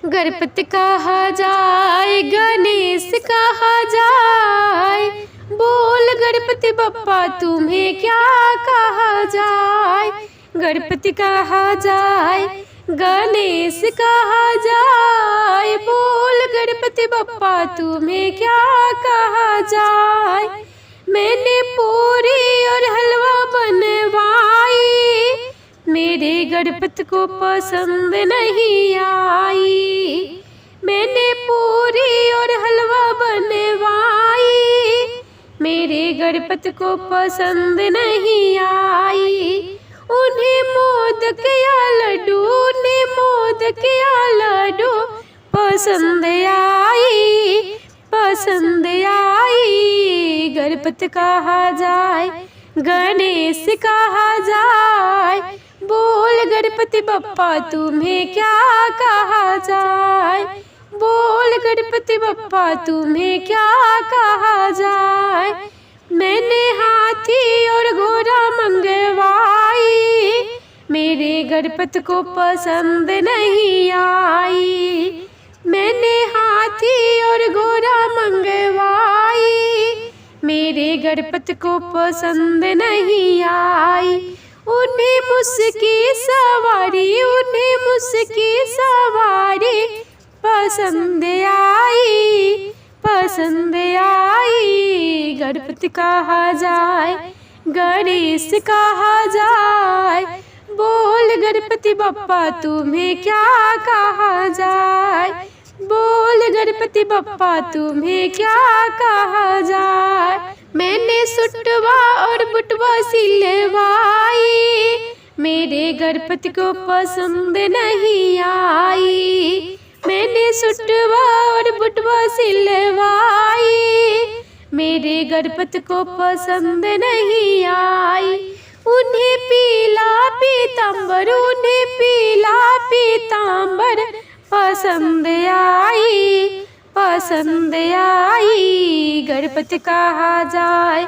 गणपति कहा जाए, गणेश कहा जाए, बोल गणपति बप्पा तुम्हें क्या कहा जाए। गणपति कहा जाए, गणेश कहा जाए, बोल गणपति बप्पा तुम्हें क्या कहा जाए। मैंने पूरी और हलवा बनवाई, मेरे गणपति को पसंद नहीं आई। मैंने पूरी और हलवा बनवाई, मेरे गणपति को पसंद नहीं आई। उन्हें मोदक या लड्डू, उन्हें मोदक या लड्डू पसंद आई, पसंद आई। गणपति कहा जाए, गणेश कहा जाए, बोल गणपति बप्पा तुम्हें क्या कहा जाए। बोल गणपति बप्पा तुम्हें क्या कहा जाए। मैंने हाथी और घोड़ा मंगवाई, मेरे गणपति को पसंद नहीं आई। मैंने हाथी और घोड़ा मंगवाई, मेरे गणपति को पसंद नहीं आई। उन्हें मुझकी सवारी, उन्हें मुझकी सवारी पसंद आई, पसंद आई। गणपति कहा जाए, गणेश कहा जाए, बोल गणपति बप्पा तुम्हें क्या कहा जाए। बोल गणपति बप्पा तुम्हें क्या कहा जाए। मैंने सुटवा और बुटवा सिलवाई, मेरे गणपति को पसंद नहीं आई। मैंने सुटवा और बुटवा सिलवाई, मेरे गणपति को पसंद नहीं आई। उन्हें पीला पीतांबर, उन्हें पीला पीतांबर पसंद आई, पसंद आई। गणपति कहा जाए,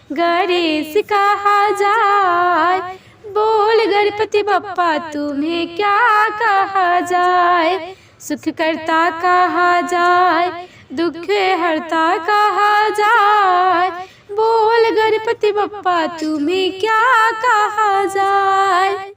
गणेश कहा जाए, बोल गणपति बप्पा तुम्हें क्या कहा जाए। सुख करता कहा जाए, दुख हरता कहा जाए, बोल गणपति बप्पा तुम्हें क्या कहा जाए।